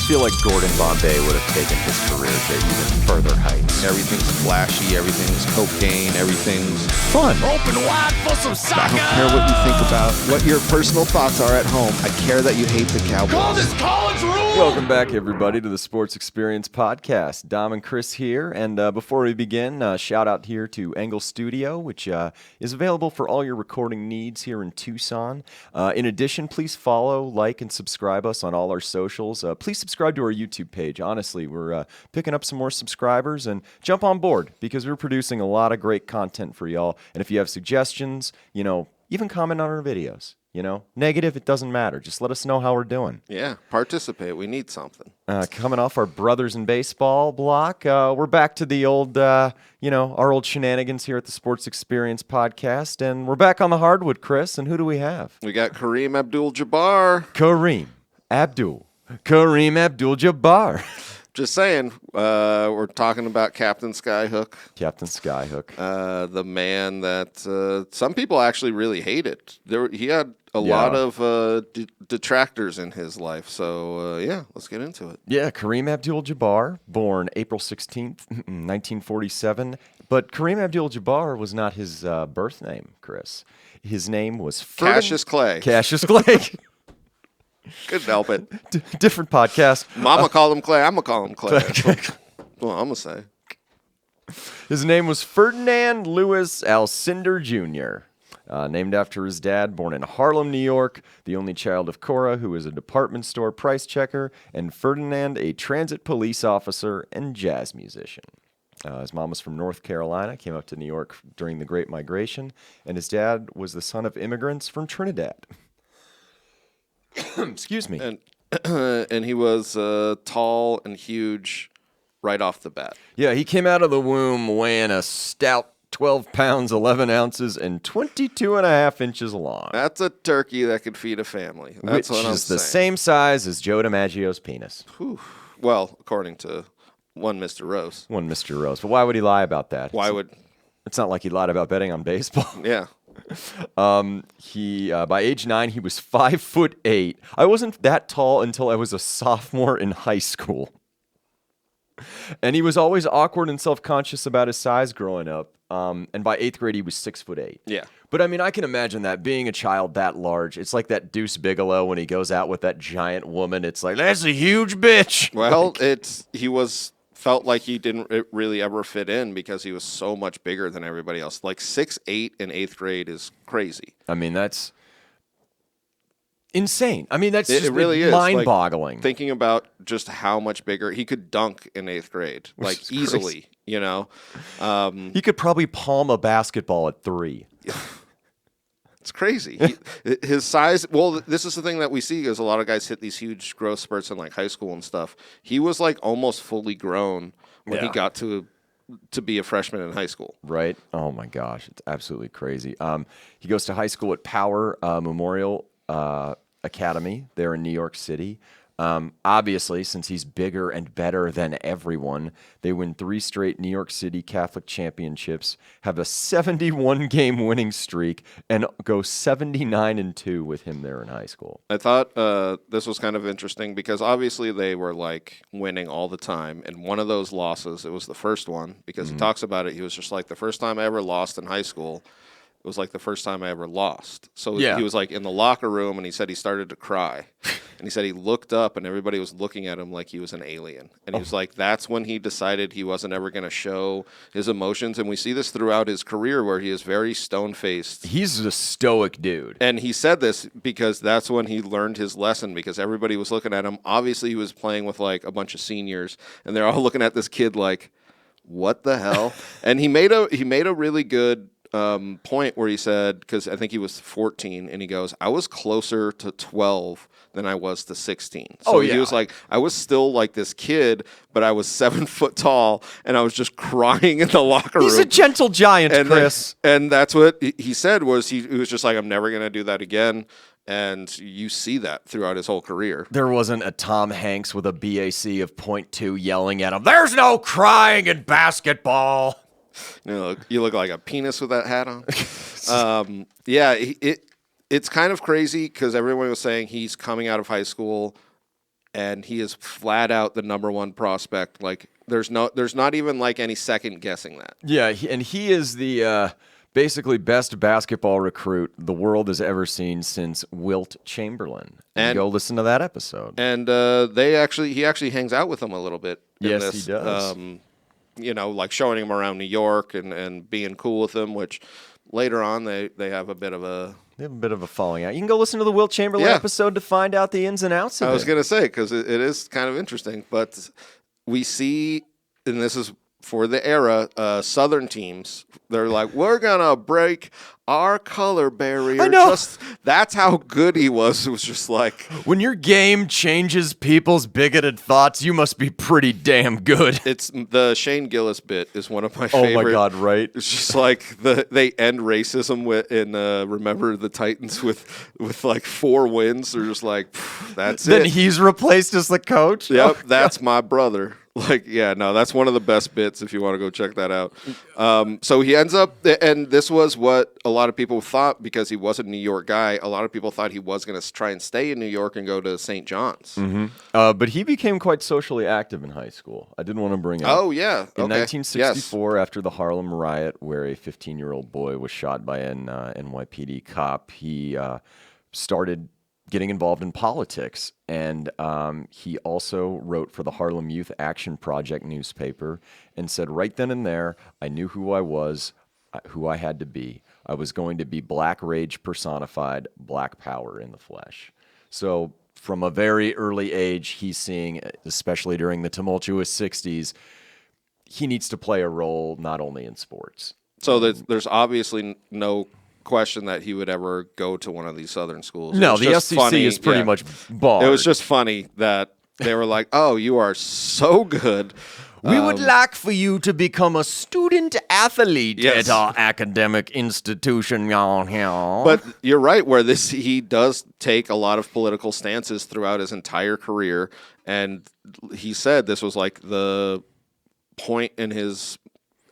feel like Gordon Bombay would have taken his career to even further heights. Everything's flashy, everything's cocaine, everything's Fun. Open wide for some soccer. I don't care what you think about what your personal thoughts are at home. I care that you hate the Cowboys. Call this college rule. Welcome back, everybody, to the Sports Experience Podcast. Dom and Chris here, and before we begin, shout out here to Engle Studio, which is available for all your recording needs here in Tucson. In addition, please follow, like, and subscribe us on all our socials. Please subscribe to our YouTube page. Honestly, we're picking up some more subscribers, and jump on board because we're producing a lot of great content for y'all. And if you have suggestions, even comment on our videos. Negative, it doesn't matter. Just let us know how we're doing. Yeah, participate. We need something. Coming off our Brothers in Baseball block, we're back to the old, our old shenanigans here at the Sports Experience Podcast. And we're back on the hardwood, Chris. And who do we have? We got Kareem Abdul-Jabbar. Kareem Abdul-Jabbar. Just saying, we're talking about Captain Skyhook. Captain Skyhook. The man that some people actually really hated. He had a lot of detractors in his life. So, let's get into it. Yeah, Kareem Abdul-Jabbar, born April 16th, 1947. But Kareem Abdul-Jabbar was not his birth name, Chris. His name was Cassius Clay. Cassius Clay. Couldn't help it. Different podcast. Mama called him Clay. I'm going to call him Clay. Well, I'm going to say. His name was Ferdinand Louis Alcindor Jr., named after his dad, born in Harlem, New York, the only child of Cora, who was a department store price checker, and Ferdinand, a transit police officer and jazz musician. His mom was from North Carolina, came up to New York during the Great Migration, and his dad was the son of immigrants from Trinidad. Excuse me. And he was tall and huge right off the bat. Yeah, he came out of the womb weighing a stout 12 pounds, 11 ounces, and 22 and a half inches long. That's a turkey that could feed a family. That's what I'm saying. Which is the same size as Joe DiMaggio's penis. Whew. Well, according to one Mr. Rose. One Mr. Rose. But why would he lie about that? It's not like he lied about betting on baseball. Yeah. He by age 9 he was 5'8". I wasn't that tall until I was a sophomore in high school, and he was always awkward and self-conscious about his size growing up. And by 8th grade he was 6'8". Yeah. But I mean, I can imagine that being a child that large. It's like that Deuce Bigelow when he goes out with that giant woman. It's like, that's a huge bitch. Well, felt like he didn't really ever fit in because he was so much bigger than everybody else. Like 6'8" in 8th grade is crazy. I mean, that's insane. I mean, that's it just really is mind-boggling. Like, thinking about just how much bigger he could dunk in 8th grade, like easily. He could probably palm a basketball at 3. It's crazy. His size. Well, this is the thing that we see is a lot of guys hit these huge growth spurts in like high school and stuff. He was like almost fully grown when he got to be a freshman in high school. Right. Oh my gosh, it's absolutely crazy. He goes to high school at Power Memorial Academy there in New York City. Obviously, since he's bigger and better than everyone, they win 3 straight New York City Catholic championships, have a 71-game winning streak, and go 79-2 with him there in high school. I thought this was kind of interesting because obviously they were like winning all the time, and one of those losses, it was the first one, because he talks about it, he was just like, the first time I ever lost in high school, it was like the first time I ever lost. So he was like in the locker room, and he said he started to cry. And he said he looked up, and everybody was looking at him like he was an alien. And he was like, that's when he decided he wasn't ever going to show his emotions. And we see this throughout his career where he is very stone-faced. He's a stoic dude. And he said this because that's when he learned his lesson, because everybody was looking at him. Obviously, he was playing with like a bunch of seniors, and they're all looking at this kid like, what the hell? And he made a really good point where he said, because I think he was 14, and he goes, I was closer to 12 than I was to 16. So he was like, I was still like this kid, but I was 7 foot tall, and I was just crying in the locker room. He's a gentle giant, Chris. And that's what he said was he was just like, I'm never going to do that again. And you see that throughout his whole career. There wasn't a Tom Hanks with a BAC of .2 yelling at him, there's no crying in basketball. You look like a penis with that hat on. It's kind of crazy because everyone was saying he's coming out of high school and he is flat out the number one prospect. Like there's not even like any second guessing that. Yeah, he is the basically best basketball recruit the world has ever seen since Wilt Chamberlain. And go listen to that episode. And he actually hangs out with him a little bit. Yes, he does. Like showing him around New York and being cool with him, which later on they have a bit of a falling out. You can go listen to the Wilt Chamberlain episode to find out the ins and outs of it. I was going to say, because it is kind of interesting. But we see, and this is for the era, Southern teams, they're like, we're going to break our color barrier. I know. That's how good he was. It was just like... When your game changes people's bigoted thoughts, you must be pretty damn good. It's the Shane Gillis bit is one of my favorite. Oh, my God, right? It's just like they end racism in Remember the Titans with like 4 wins. They're just like, that's it. Then he's replaced as the coach? Yep, Oh, that's my brother. Like, yeah, no, that's one of the best bits if you want to go check that out. So he ends up, and this was what a lot of people thought because he was a New York guy. A lot of people thought he was going to try and stay in New York and go to St. John's. Mm-hmm. But he became quite socially active in high school. I didn't want to bring up. Oh, yeah. In 1964, after the Harlem riot, where a 15-year-old boy was shot by an NYPD cop, he started getting involved in politics. And he also wrote for the Harlem Youth Action Project newspaper and said right then and there, I knew who I was, who I had to be. I was going to be black rage personified, black power in the flesh. So from a very early age, he's seeing, especially during the tumultuous 60s, he needs to play a role not only in sports. So there's obviously no question that he would ever go to one of these Southern schools. No, the SEC is pretty much barred. It was just funny that they were like, oh, you are so good. We would like for you to become a student athlete Yes. at our academic institution. But you're right, where he does take a lot of political stances throughout his entire career. And he said this was like the point in his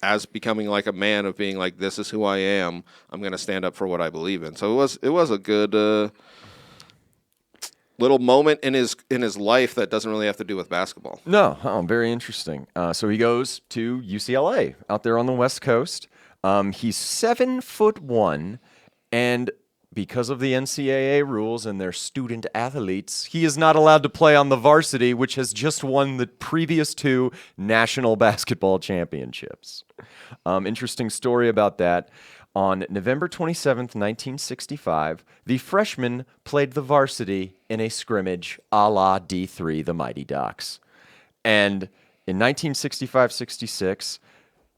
as becoming like a man of being like, this is who I am. I'm going to stand up for what I believe in. So it was a good little moment in his life that doesn't really have to do with basketball. No, very interesting. So he goes to UCLA out there on the West Coast. He's 7'1", and because of the NCAA rules and their student athletes, he is not allowed to play on the varsity, which has just won the previous 2 national basketball championships. Interesting story about that. On November 27th, 1965, the freshman played the varsity in a scrimmage a la D3, the Mighty Ducks. And in 1965-66,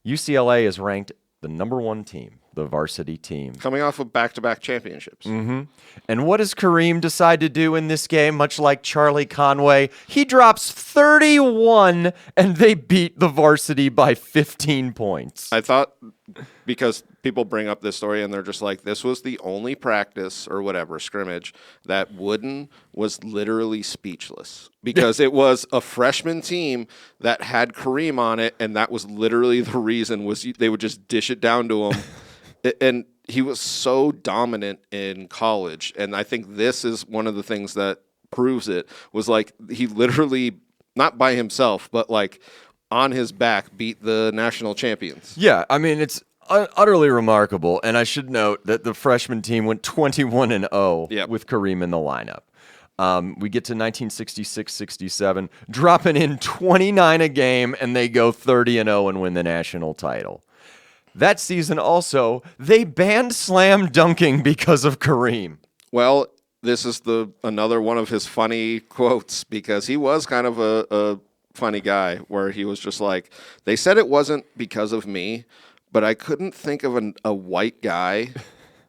UCLA is ranked the number 1 team, the varsity team. Coming off of back-to-back championships. Mm-hmm. And what does Kareem decide to do in this game, much like Charlie Conway? He drops 31, and they beat the varsity by 15 points. I thought, because people bring up this story and they're just like, this was the only practice or whatever, scrimmage, that Wooden was literally speechless. Because it was a freshman team that had Kareem on it, and that was literally the reason was they would just dish it down to him. And he was so dominant in college. And I think this is one of the things that proves it, was like he literally, not by himself, but like on his back, beat the national champions. Yeah, I mean, it's utterly remarkable. And I should note that the freshman team went 21-0 with Kareem in the lineup. We get to 1966-67, dropping in 29 a game, and they go 30-0 and win the national title. That season also, they banned slam dunking because of Kareem. Well, this is another one of his funny quotes, because he was kind of a funny guy, where he was just like, they said it wasn't because of me, but I couldn't think of a white guy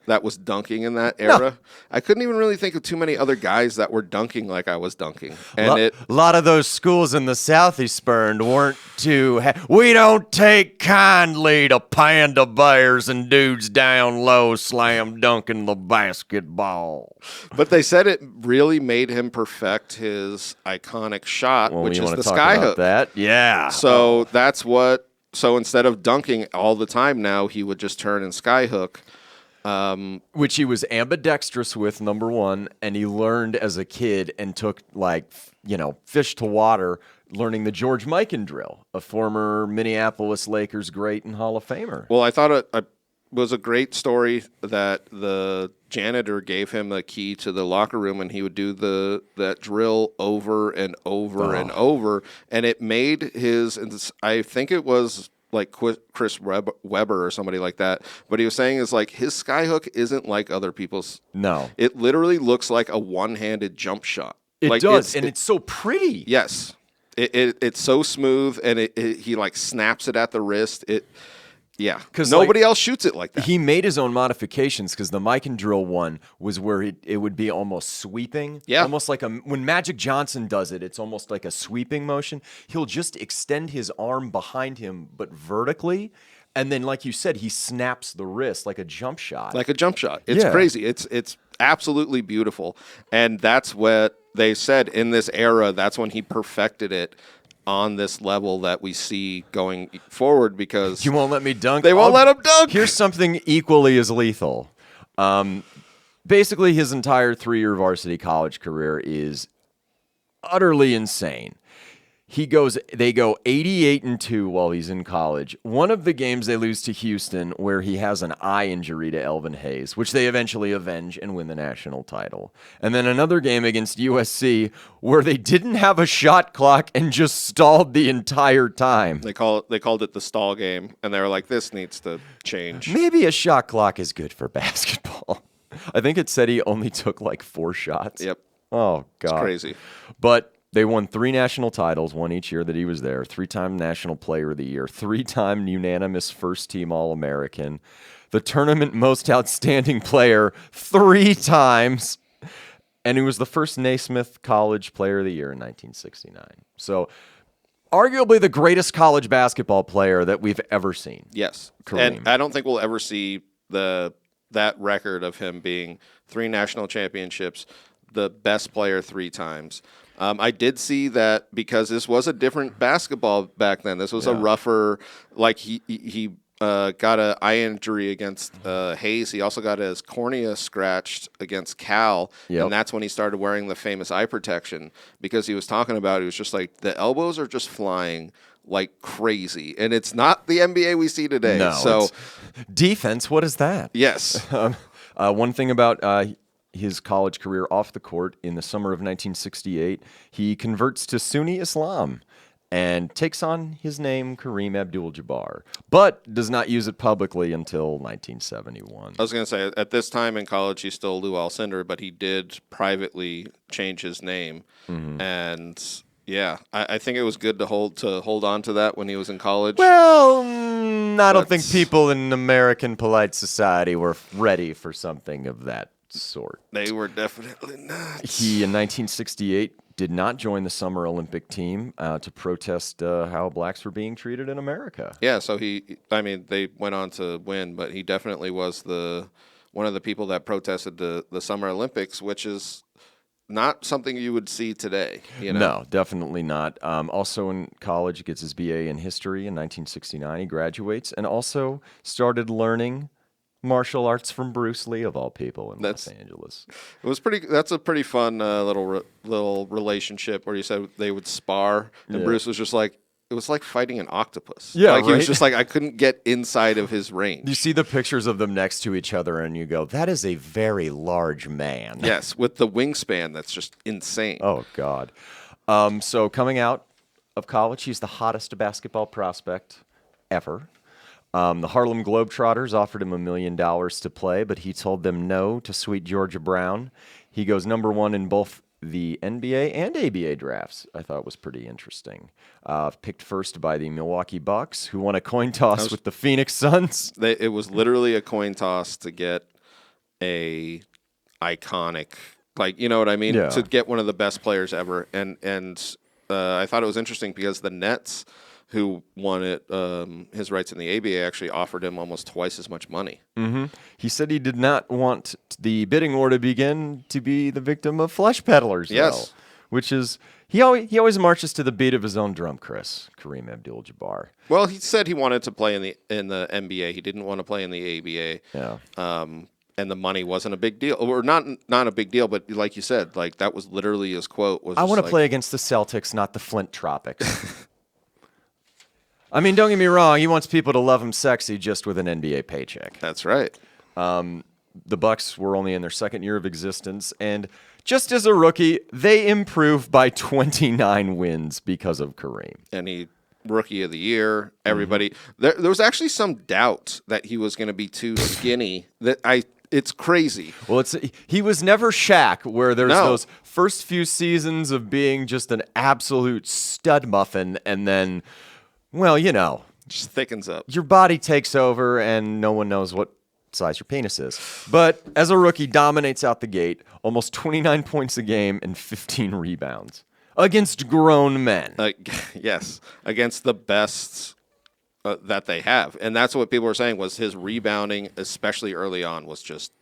that was dunking in that era. No. I couldn't even really think of too many other guys that were dunking like I was dunking. And a lot of those schools in the South he spurned weren't too... we don't take kindly to panda bears and dudes down low slam dunking the basketball. But they said it really made him perfect his iconic shot, which is the Skyhook. That? Yeah. So that's what... So instead of dunking all the time now, he would just turn and Skyhook. Which he was ambidextrous with, number one, and he learned as a kid and took, fish to water, learning the George Mikan drill, a former Minneapolis Lakers great and Hall of Famer. Well, I thought it was a great story that the janitor gave him a key to the locker room, and he would do that drill over and over and over, and it made I think it was like Chris Webber or somebody like that. But he was saying is like his skyhook isn't like other people's. No. It literally looks like a one-handed jump shot. It does, and it's so pretty. Yes. It's so smooth, and he like snaps it at the wrist. Yeah, because nobody else shoots it like that. He made his own modifications because the Mikan drill one was where it would be almost sweeping. Yeah. Almost like when Magic Johnson does it, it's almost like a sweeping motion. He'll just extend his arm behind him, but vertically. And then, like you said, he snaps the wrist like a jump shot. Like a jump shot. It's crazy. It's absolutely beautiful. And that's what they said in this era. That's when he perfected it on this level that we see going forward, because you won't let me dunk. They won't let him dunk. Here's something equally as lethal. Basically, his entire 3-year varsity college career is utterly insane. They go 88-2 while he's in college. One of the games they lose to Houston, where he has an eye injury to Elvin Hayes, which they eventually avenge and win the national title. And then another game against USC, where they didn't have a shot clock and just stalled the entire time. They called it the stall game, and they were like, "This needs to change." Maybe a shot clock is good for basketball. I think it said he only took like 4 shots. Yep. Oh God, it's crazy. But they won 3 national titles, one each year that he was there, 3-time National Player of the Year, 3-time unanimous first-team All-American, the tournament most outstanding player 3 times, and he was the first Naismith College Player of the Year in 1969. So arguably the greatest college basketball player that we've ever seen. Yes. Kareem. And I don't think we'll ever see that record of him being 3 national championships, the best player 3 times. I did see that because this was a different basketball back then. This was a rougher, like he got an eye injury against Hayes. He also got his cornea scratched against Cal, and that's when he started wearing the famous eye protection, because he was talking about, he was just like, the elbows are just flying like crazy, and it's not the NBA we see today. No, so defense, what is that? Yes. One thing about his college career off the court, in the summer of 1968, he converts to Sunni Islam and takes on his name Kareem Abdul-Jabbar, but does not use it publicly until 1971. I was going to say, at this time in college, he's still Lou Alcindor, but he did privately change his name. And yeah, I think it was good to hold on to that when he was in college. Well, I don't think people in American polite society were ready for something of that sort. They were definitely not. He, in 1968, did not join the Summer Olympic team to protest how blacks were being treated in America. Yeah, so they went on to win, but he definitely was one of the people that protested the Summer Olympics, which is not something you would see today. No, definitely not. Also in college, he gets his BA in history in 1969. He graduates and also started learning martial arts from Bruce Lee, of all people, in Los Angeles. It was that's a pretty fun little relationship where you said they would spar, and Bruce was just like, it was like fighting an octopus. Yeah, He was just like, I couldn't get inside of his range. You see the pictures of them next to each other, and you go, that is a very large man. Yes, with the wingspan that's just insane. Oh, God. So coming out of college, he's the hottest basketball prospect ever. The Harlem Globetrotters offered him $1 million to play, but he told them no to sweet Georgia Brown. He goes number 1 in both the NBA and ABA drafts. I thought was pretty interesting. Picked first by the Milwaukee Bucks, who won a coin toss with the Phoenix Suns. It was literally a coin toss to get a iconic, like, you know what I mean? Yeah. To get one of the best players ever. And I thought it was interesting because the Nets, who won it, his rights in the ABA, actually offered him almost twice as much money. Mm-hmm. He said he did not want the bidding war to begin to be the victim of flesh peddlers. Yes. Though, which is he always marches to the beat of his own drum, Kareem Abdul-Jabbar. Well, he said he wanted to play in the NBA. He didn't want to play in the ABA. Yeah. And the money wasn't a big deal, or not a big deal, but like you said, like that was literally his quote. Was I want to like, play against the Celtics, not the Flint Tropics. I mean, don't get me wrong. He wants people to love him sexy just with an NBA paycheck. That's right. The Bucks were only in their second year of existence, and just as a rookie, they improved by 29 wins because of Kareem. And he rookie of the year. Everybody there was actually some doubt that he was going to be too skinny. It's crazy. Well, he was never Shaq, where there's No. those first few seasons of being just an absolute stud muffin, and then, well, Just thickens up. your body takes over, and no one knows what size your penis is. But as a rookie, dominates out the gate, almost 29 points a game and 15 rebounds against grown men. Yes, against the best that they have, and that's what people were saying was his rebounding, especially early on, was just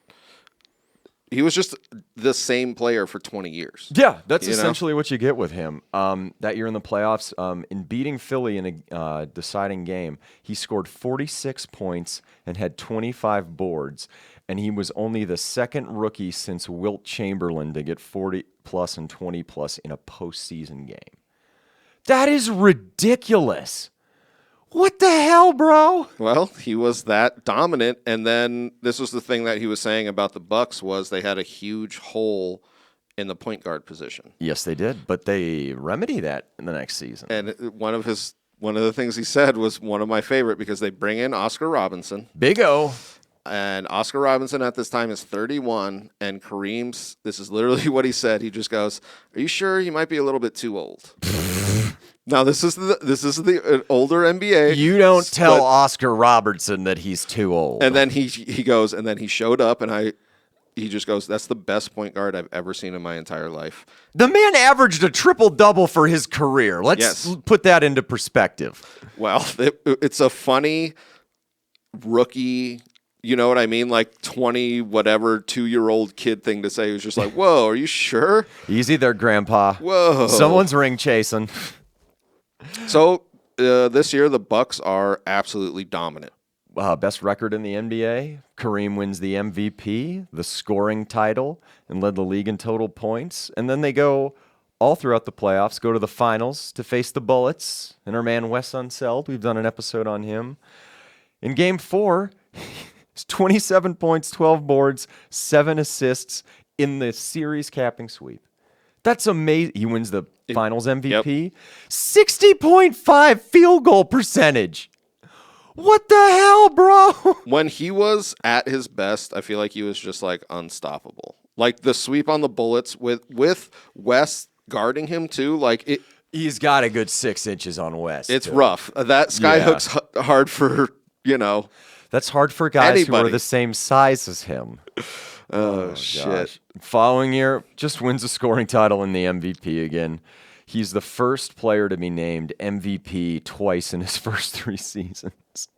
he was just the same player for 20 years. Yeah, that's You know? essentially what you get with him. That year in the playoffs, in beating Philly in a deciding game, he scored 46 points and had 25 boards, and he was only the second rookie since Wilt Chamberlain to get 40-plus and 20-plus in a postseason game. That is ridiculous. What the hell, bro? Well, he was that dominant, and then this was the thing that he was saying about the Bucks was they had a huge hole in the point guard position. Yes, they did, but they remedy that in the next season. And one of the things he said was one of my favorite because they bring in Oscar Robinson. Big O. And Oscar Robinson at this time is 31, and Kareem's, this is literally what he said. He just goes, "Are you sure he might be a little bit too old?" Now this is the older NBA. You don't tell but- Oscar Robertson that he's too old. And then he goes, and then he showed up, and he just goes, "That's the best point guard I've ever seen in my entire life." The man averaged a triple-double for his career. Let's put that into perspective. Well, it's a funny rookie. You know what I mean? Like 20 whatever 2-year-old kid thing to say. Who's just like, "Whoa, are you sure?" Easy there, Grandpa. Whoa. Someone's ring chasing. So this year the Bucks are absolutely dominant. Best record in the NBA. Kareem wins the MVP, the scoring title, and led the league in total points. And then they go all throughout the playoffs, go to the finals to face the Bullets and our man Wes Unseld. We've done an episode on him. In Game 4, it's 27 points, 12 boards, 7 assists in the series capping sweep. That's amazing. He wins the finals MVP. 60.5 field goal percentage. What the hell, bro? When he was at his best, I feel like he was just like unstoppable. Like the sweep on the Bullets with Wes guarding him too. Like it. He's got a good 6 inches on West. It's rough. That Skyhook's hard for, That's hard for guys who Anybody. are the same size as him. Oh, shit. Gosh. Following year, just wins a scoring title in the MVP again. He's the first player to be named MVP twice in his first 3 seasons.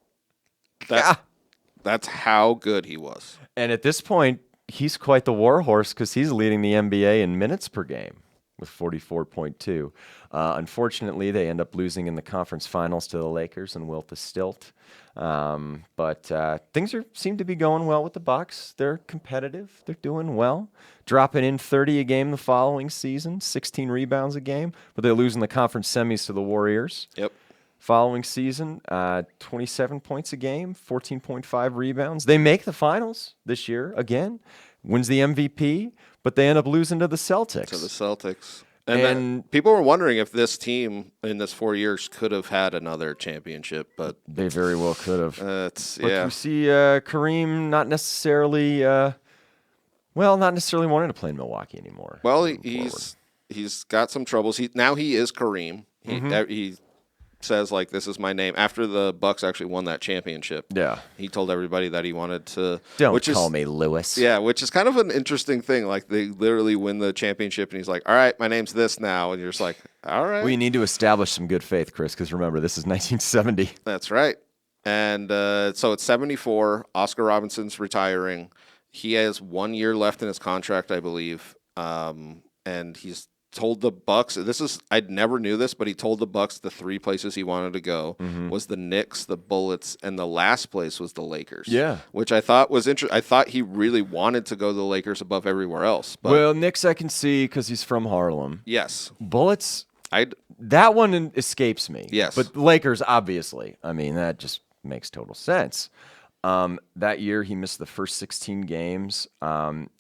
That's how good he was. And at this point, he's quite the warhorse because he's leading the NBA in minutes per game with 44.2. Unfortunately, they end up losing in the conference finals to the Lakers and wilt the stilt. But things seem to be going well with the Bucks. They're competitive. They're doing well. Dropping in 30 a game the following season, 16 rebounds a game. But they lose in the conference semis to the Warriors. Yep. Following season, 27 points a game, 14.5 rebounds. They make the finals this year again. Wins the MVP, but they end up losing to the Celtics. To the Celtics. And then people were wondering if this team in this 4 years could have had another championship, but they very well could have. But you see Kareem not necessarily wanting to play in Milwaukee anymore. Well, he's got some troubles. He is Kareem. He says like, "This is my name." After the Bucks actually won that championship, he told everybody that he wanted to. Don't call me Lewis. Yeah, which is kind of an interesting thing. Like they literally win the championship, and he's like, "All right, my name's this now," and you're just like, "All right." We need to establish some good faith, Chris, because remember, this is 1970. That's right. And so it's 74. Oscar Robinson's retiring. He has 1 year left in his contract, I believe, and he's told the Bucks. I never knew this, but he told the Bucks the 3 places he wanted to go was the Knicks, the Bullets, and the last place was the Lakers. Yeah, which I thought was interesting. I thought he really wanted to go to the Lakers above everywhere else. But well, Knicks I can see because he's from Harlem. yes, Bullets, I that one escapes me. Yes. But Lakers, obviously. I mean, that just makes total sense. That year, he missed the first 16 games.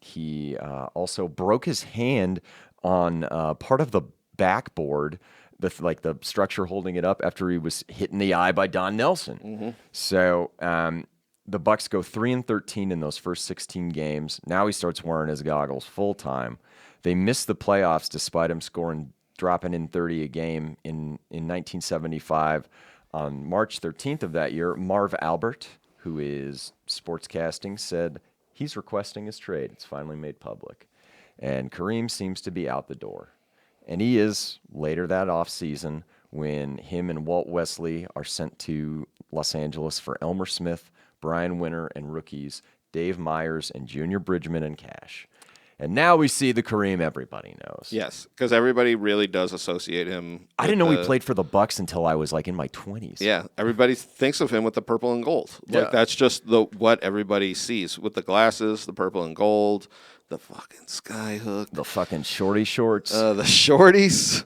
He also broke his hand on part of the backboard, the structure holding it up after he was hit in the eye by Don Nelson. So the Bucks go 3-13 in those first 16 games. Now he starts wearing his goggles full time. They miss the playoffs despite him dropping in 30 a game in 1975. On March 13th of that year, Marv Albert, who is sportscasting, said he's requesting his trade. It's finally made public. And Kareem seems to be out the door. And he is later that offseason when him and Walt Wesley are sent to Los Angeles for Elmer Smith, Brian Winter, and rookies Dave Myers and Junior Bridgman and Cash. And now we see the Kareem everybody knows. yes, because everybody really does associate him. I didn't know he played for the Bucks until I was in my 20s. Yeah, everybody thinks of him with the purple and gold. Yeah. That's just what everybody sees with the glasses, the purple and gold, the fucking Skyhook, The fucking shorty shorts. the shorties.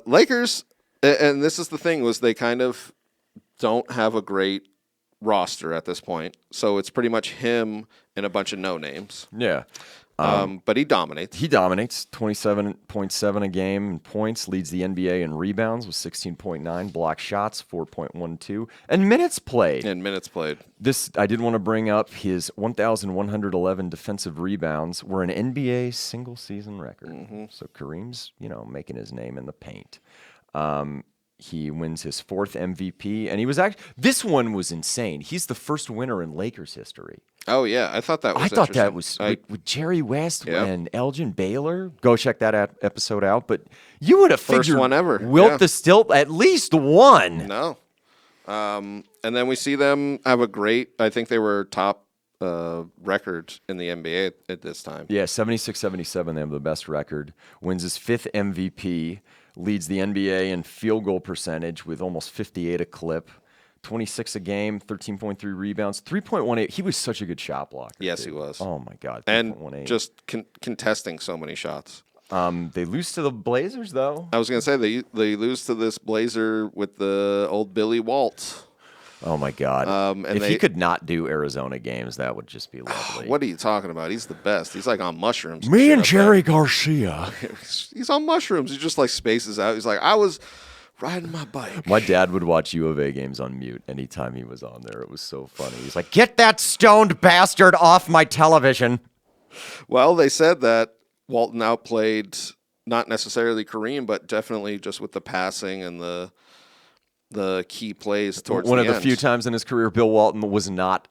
Lakers, and this is the thing, was they kind of don't have a great roster at this point. So it's pretty much him and a bunch of no names. Yeah. But he dominates. He dominates 27.7 a game in points, leads the NBA in rebounds with 16.9, block shots 4.12, and minutes played. And minutes played. This I did want to bring up his 1,111 defensive rebounds were an NBA single season record. So Kareem's, making his name in the paint. He wins his 4th MVP, and he was this one was insane. He's the first winner in Lakers history. Oh, yeah. I thought that was I thought that interesting. was with Jerry West Yeah. and Elgin Baylor. Go check that episode out. But you would have First figured one ever. Wilt Yeah. the Stilt at least one. No. And then we see them have a great, I think they were top record in the NBA at this time. Yeah, 76-77. They have the best record. Wins his 5th MVP. Leads the NBA in field goal percentage with almost 58 a clip. 26 a game, 13.3 rebounds, 3.18. He was such a good shot blocker. Yes, dude. he was. Oh, my God. And 3.18. just contesting so many shots. They lose to the Blazers, though. I was going to say they lose to this Blazer with the old Billy Walt. Oh, my God. And if he could not do Arizona games, that would just be lovely. What are you talking about? He's the best. He's like on mushrooms. Me and shit up Jerry Garcia. there. He's on mushrooms. He just like spaces out. He's like, I was riding my bike. My dad would watch U of A games on mute anytime he was on there. It was so funny. He's like, get that stoned bastard off my television. Well, they said that Walton outplayed not necessarily Kareem, but definitely just with the passing and the key plays towards One the of the end. few times in his career Bill Walton was not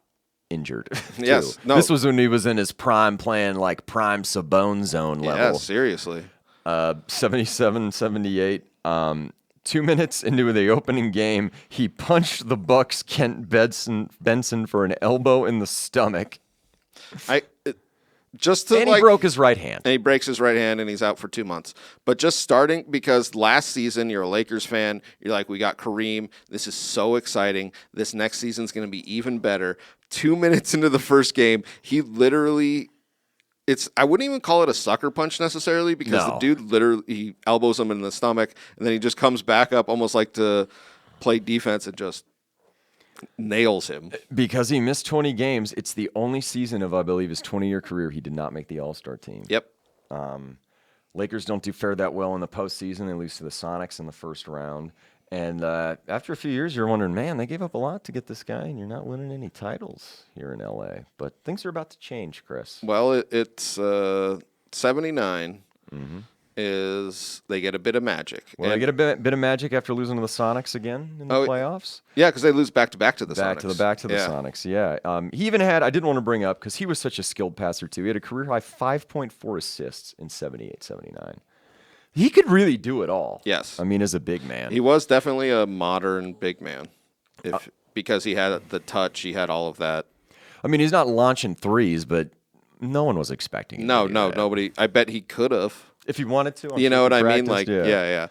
injured. too. Yes. No. This was when he was in his prime playing like prime Sabone zone Yeah, level. seriously. 77-78. 2 minutes into the opening game, he punched the Bucks' Kent Benson for an elbow in the stomach. And he broke his right hand. And he breaks his right hand, and he's out for 2 months. But just starting, because last season you're a Lakers fan, you're like, we got Kareem. This is so exciting. This next season's going to be even better. 2 minutes into the first game, he literally, I wouldn't even call it a sucker punch necessarily, because the dude literally he elbows him in the stomach, and then he just comes back up almost like to play defense and just nails him. Because he missed 20 games, it's the only season of, I believe, his 20-year career he did not make the All-Star team. Yep. Lakers don't fare that well in the postseason. They lose to the Sonics in the first round. And after a few years, you're wondering, man, they gave up a lot to get this guy, and you're not winning any titles here in L.A. But things are about to change, Chris. Well, it's 79 is they get a bit of magic. Well, they get a bit of magic after losing to the Sonics again in the playoffs. Yeah, because they lose back-to-back to the Back Sonics. to the Sonics, yeah. He even had, I did want to bring up, because he was such a skilled passer, too. He had a career-high 5.4 assists in 78-79. He could really do it all. Yes. I mean, as a big man. He was definitely a modern big man. Because he had the touch, he had all of that. I mean, he's not launching threes, but no one was expecting him to do that. Nobody. I bet he could have. if he wanted to. I'm You sure know if what he I mean? practiced, Like, yeah.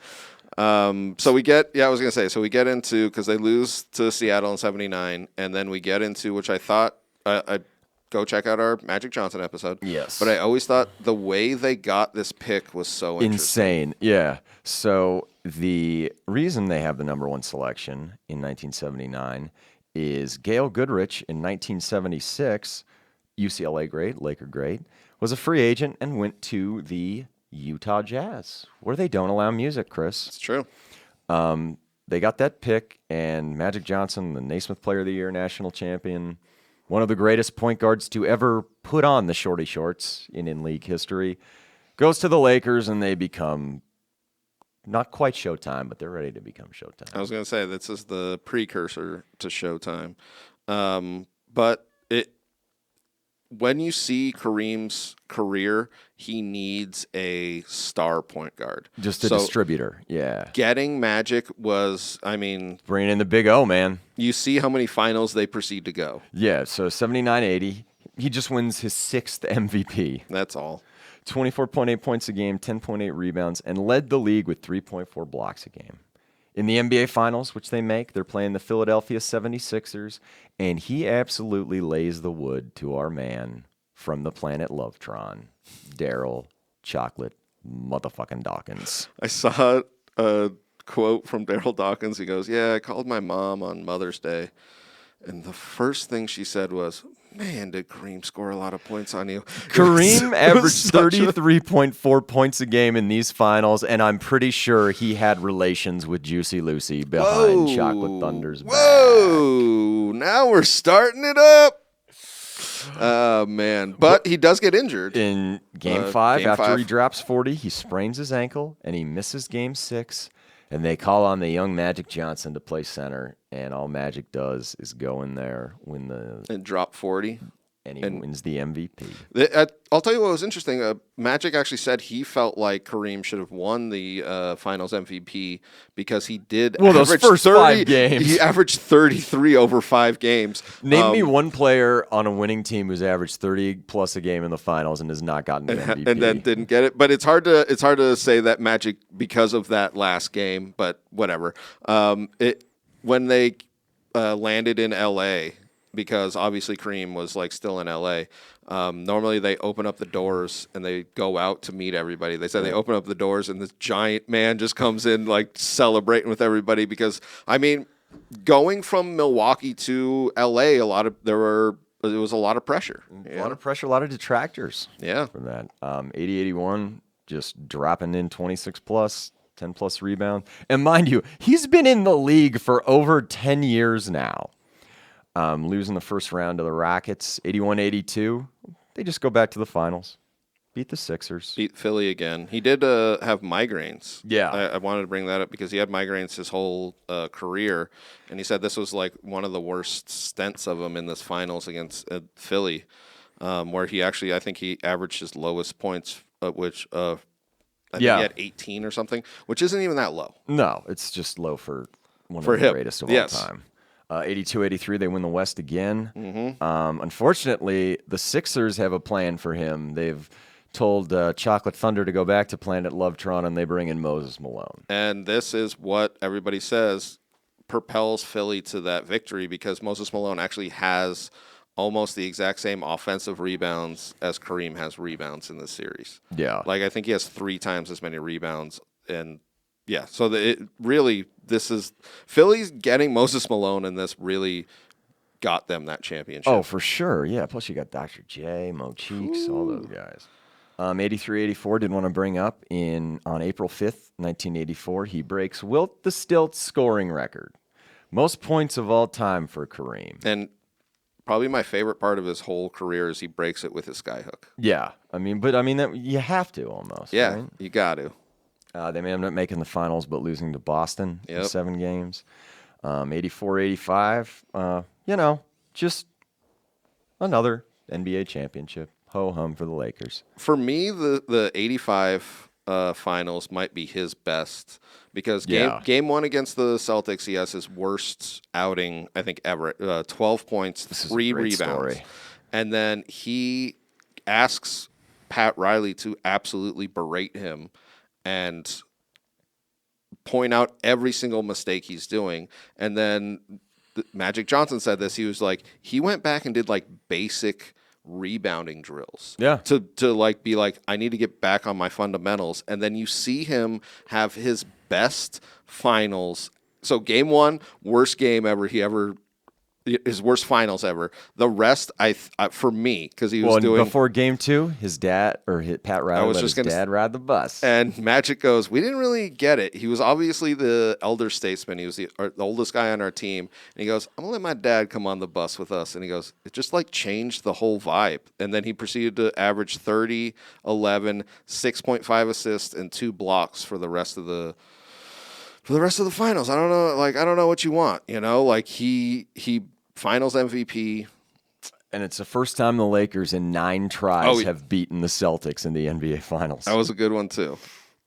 So we get, I was going to say, so we get into, because they lose to Seattle in 79, and then we get into, which I thought, I'd go check out our Magic Johnson episode. Yes. But I always thought the way they got this pick was so interesting. Insane. Yeah. So the reason they have the number 1 selection in 1979 is Gail Goodrich in 1976, UCLA great, Laker great, was a free agent and went to the Utah Jazz, where they don't allow music, Chris. It's true. They got that pick, and Magic Johnson, the Naismith Player of the Year, national champion, one of the greatest point guards to ever put on the shorty shorts in league history, goes to the Lakers, and they become not quite Showtime, but they're ready to become Showtime. I was going to say, this is the precursor to Showtime. But when you see Kareem's career, he needs a star point guard. Just a distributor, yeah. Getting Magic was, I mean... Bringing in the big O, man. You see how many finals they proceed to go. Yeah, so 79-80, he just wins his 6th MVP. That's all. 24.8 points a game, 10.8 rebounds, and led the league with 3.4 blocks a game. In the NBA Finals, which they make, they're playing the Philadelphia 76ers, and he absolutely lays the wood to our man from the planet Lovetron, Daryl Chocolate motherfucking Dawkins. I saw a quote from Daryl Dawkins. He goes, "Yeah, I called my mom on Mother's Day, and the first thing she said was, 'Man, did Kareem score a lot of points on you?'" Kareem averaged 33.4 points a game in these finals, and I'm pretty sure he had relations with Juicy Lucy behind Chocolate Thunder's back. Whoa! Now we're starting it up. Oh, man. But he does get injured. In Game 5, Game after 5. he drops 40, he sprains his ankle, and he misses Game 6. And they call on the young Magic Johnson to play center, and all Magic does is go in there, win the... And drop 40. And he wins the MVP. I'll tell you what was interesting. Magic actually said he felt like Kareem should have won the Finals MVP because he did. Well, those first 5 games. He averaged 33 over 5 games. Name me one player on a winning team who's averaged 30 plus a game in the finals and has not gotten an MVP. And then didn't get it. But it's hard to say that Magic because of that last game. But whatever. When they landed in LA. Because obviously Kareem was like still in LA. Normally they open up the doors and they go out to meet everybody. They said they open up the doors and this giant man just comes in like celebrating with everybody. Because I mean, going from Milwaukee to LA, it was a lot of pressure. A lot of pressure, a lot of detractors. Yeah, from that 80-81, just dropping in 26 plus. 10 plus rebound. And mind you, he's been in the league for over 10 years now. Losing the first round to the Rockets, 81-82. They just go back to the finals. Beat the Sixers. Beat Philly again. He did have migraines. Yeah. I wanted to bring that up because he had migraines his whole career. And he said this was like one of the worst stints of him in this finals against Philly, where I think he averaged his lowest points, which I think he had 18 or something, which isn't even that low. No, it's just low for one of the greatest of all time. 82-83, they win the West again. Mm-hmm. Unfortunately, the Sixers have a plan for him. They've told Chocolate Thunder to go back to Planet Lovetron, and they bring in Moses Malone. And this is what everybody says propels Philly to that victory because Moses Malone actually has almost the exact same offensive rebounds as Kareem has rebounds in this series. Yeah. Like, I think he has 3 times as many rebounds. And, yeah, so this is Philly's getting Moses Malone, and this really got them that championship. Oh, for sure. Yeah. Plus, you got Dr. J, Mo Cheeks, all those guys. 83-84, didn't want to bring up on April 5th, 1984, he breaks Wilt the Stilt scoring record. Most points of all time for Kareem. And probably my favorite part of his whole career is he breaks it with his skyhook. Yeah. That, you have to almost. Yeah, right? you got to. They may end up making the finals, but losing to Boston in 7 games. 84-85, just another NBA championship. Ho-hum for the Lakers. For me, the 85 finals might be his best because game 1 against the Celtics, he has his worst outing, I think, ever. 12 points, 3 rebounds. Story. And then he asks Pat Riley to absolutely berate him and point out every single mistake he's doing. And then Magic Johnson said this. He was like, he went back and did like basic rebounding drills. Yeah. To like be like, I need to get back on my fundamentals. And then you see him have his best finals. So game 1, worst game ever his worst finals ever. The rest, for me, because he was doing before game 2, his dad Pat Riley let his dad ride the bus. And Magic goes, we didn't really get it. He was obviously the elder statesman. He was the oldest guy on our team. And he goes, I'm gonna let my dad come on the bus with us. And he goes, it just like changed the whole vibe. And then he proceeded to average 30, 11, 6.5 assists, and 2 blocks for the rest of the finals. I don't know what you want. Like he Finals MVP. And it's the first time the Lakers in 9 tries have beaten the Celtics in the NBA Finals. That was a good one, too.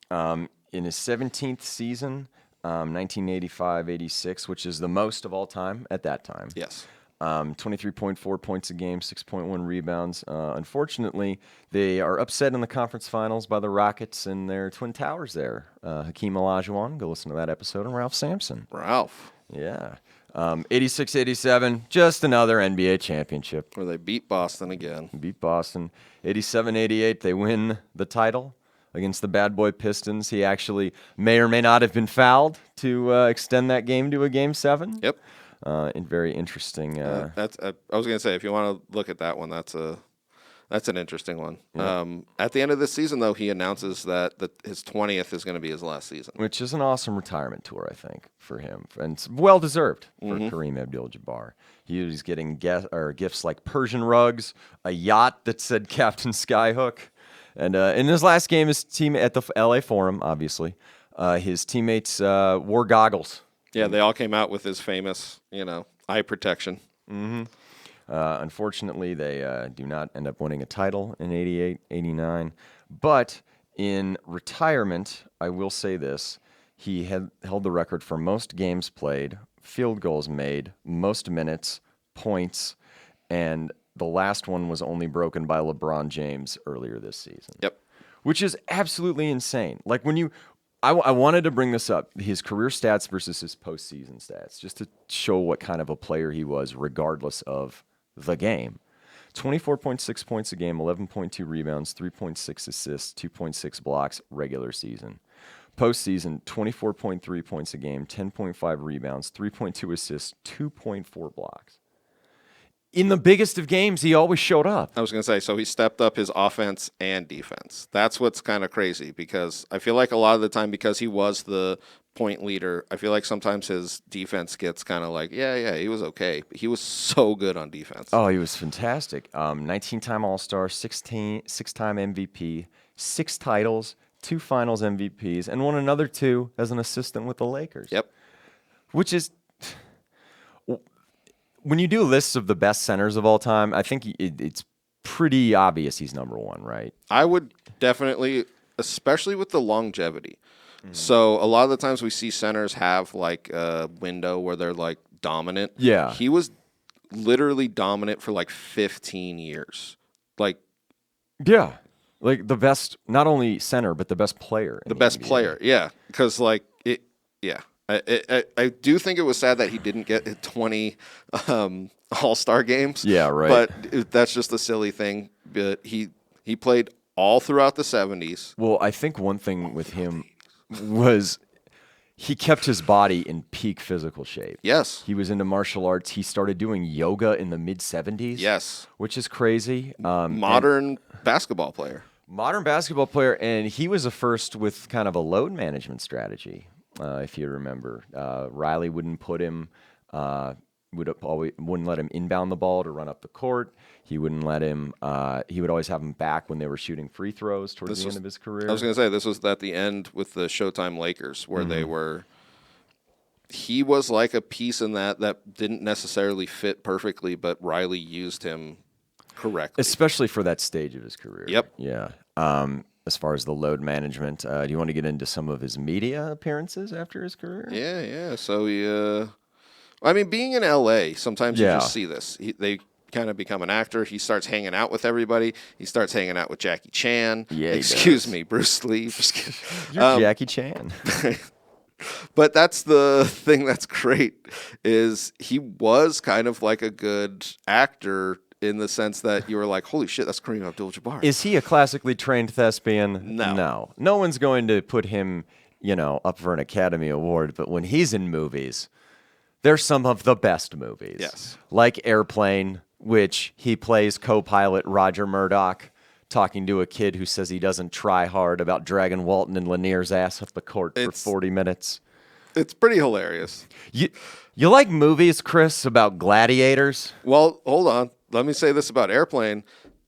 In his 17th season, 1985-86, which is the most of all time at that time. Yes. 23.4 points a game, 6.1 rebounds. Unfortunately, they are upset in the conference finals by the Rockets and their Twin Towers there. Hakeem Olajuwon, go listen to that episode, and Ralph Sampson. Ralph. Yeah. 86-87, just another NBA championship. Where they beat Boston again. 87-88, they win the title against the bad boy Pistons. He actually may or may not have been fouled to extend that game to a Game 7. Yep. Very interesting. I was going to say, if you want to look at that one, that's an interesting one. Yeah. At the end of this season, though, he announces that his 20th is going to be his last season. Which is an awesome retirement tour, I think, for him. And it's well-deserved for Kareem Abdul-Jabbar. He was getting gifts like Persian rugs, a yacht that said Captain Skyhook. And in his last game, his team at the LA Forum, obviously, his teammates wore goggles. Yeah, they all came out with his famous, eye protection. Mm-hmm. Unfortunately, they do not end up winning a title in 88, 89. But in retirement, I will say this. He had held the record for most games played, field goals made, most minutes, points, and the last one was only broken by LeBron James earlier this season. Yep. Which is absolutely insane. Like I wanted to bring this up, his career stats versus his postseason stats, just to show what kind of a player he was regardless of the game. 24.6 points a game, 11.2 rebounds, 3.6 assists, 2.6 blocks, regular season. Postseason, 24.3 points a game, 10.5 rebounds, 3.2 assists, 2.4 blocks. In the biggest of games, he always showed up. I was going to say, so he stepped up his offense and defense. That's what's kind of crazy, because I feel like a lot of the time, because he was the point leader, I feel like sometimes his defense gets kind of like, yeah, he was okay. But he was so good on defense. Oh, he was fantastic. 19-time All-Star, 6-time MVP, 6 titles, 2 Finals MVPs, and won another 2 as an assistant with the Lakers. Yep. Which is... When you do lists of the best centers of all time, I think it's pretty obvious he's number 1, right? I would definitely, especially with the longevity. So a lot of the times we see centers have like a window where they're like dominant. Yeah. He was literally dominant for like 15 years. Yeah. Like the best, not only center, but the best player. The best player, yeah. Because I do think it was sad that he didn't get 20 All-Star games. Yeah, right. But that's just a silly thing. But he played all throughout the 70s. Well, I think one thing with him was he kept his body in peak physical shape. Yes. He was into martial arts. He started doing yoga in the mid-70s. Yes. Which is crazy. Modern basketball player. Modern basketball player, and he was a first with kind of a load management strategy. If you remember, Riley wouldn't put him, wouldn't let him inbound the ball to run up the court. He wouldn't let him. He would always have him back when they were shooting free throws towards the end of his career. I was going to say this was at the end with the Showtime Lakers, where they were. He was like a piece in that didn't necessarily fit perfectly, but Riley used him correctly, especially for that stage of his career. Yep. Yeah. As far as the load management, do you want to get into some of his media appearances after his career? Yeah. So he, being in LA, sometimes you just see this. kind of become an actor. He starts hanging out with everybody. He starts hanging out with Jackie Chan. Yeah, he Excuse does. me, Bruce Lee. You're Jackie Chan. But that's the thing that's great is he was kind of like a good actor in the sense that you were like, holy shit, that's Kareem Abdul-Jabbar. Is he a classically trained thespian? No. No one's going to put him, up for an Academy Award, but when he's in movies, they're some of the best movies. Yes. Like Airplane, which he plays co-pilot Roger Murdoch, talking to a kid who says he doesn't try hard about dragging Walton and Lanier's ass up the court for 40 minutes. It's pretty hilarious. You like movies, Chris, about gladiators? Well, hold on. Let me say this about Airplane.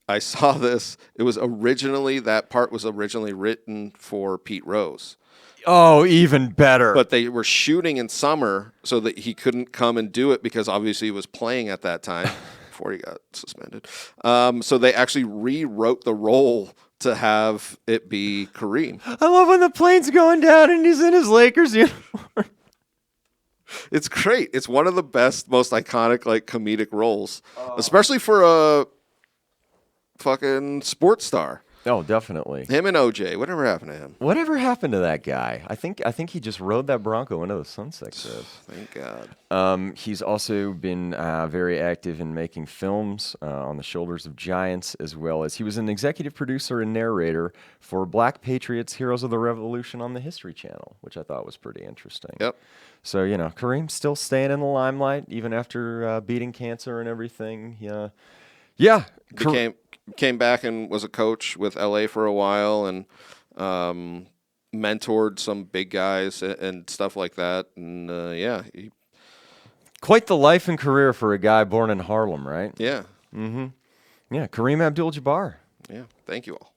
I saw this. That part was originally written for Pete Rose. Oh, even better. But they were shooting in summer so that he couldn't come and do it because obviously he was playing at that time before he got suspended. So they actually rewrote the role to have it be Kareem. I love when the plane's going down and he's in his Lakers uniform. It's great. It's one of the best, most iconic, like, comedic roles, especially for a fucking sports star. Oh, definitely. Him and OJ. Whatever happened to him? Whatever happened to that guy? I think he just rode that Bronco into the sunset, Chris. Thank God. He's also been very active in making films on the shoulders of giants, as well as he was an executive producer and narrator for Black Patriots: Heroes of the Revolution on the History Channel, which I thought was pretty interesting. Yep. So, Kareem's still staying in the limelight even after beating cancer and everything. Yeah. Came back and was a coach with LA for a while and mentored some big guys and stuff like that. And Quite the life and career for a guy born in Harlem, right? Yeah. Yeah, Kareem Abdul-Jabbar. Yeah. Thank you all.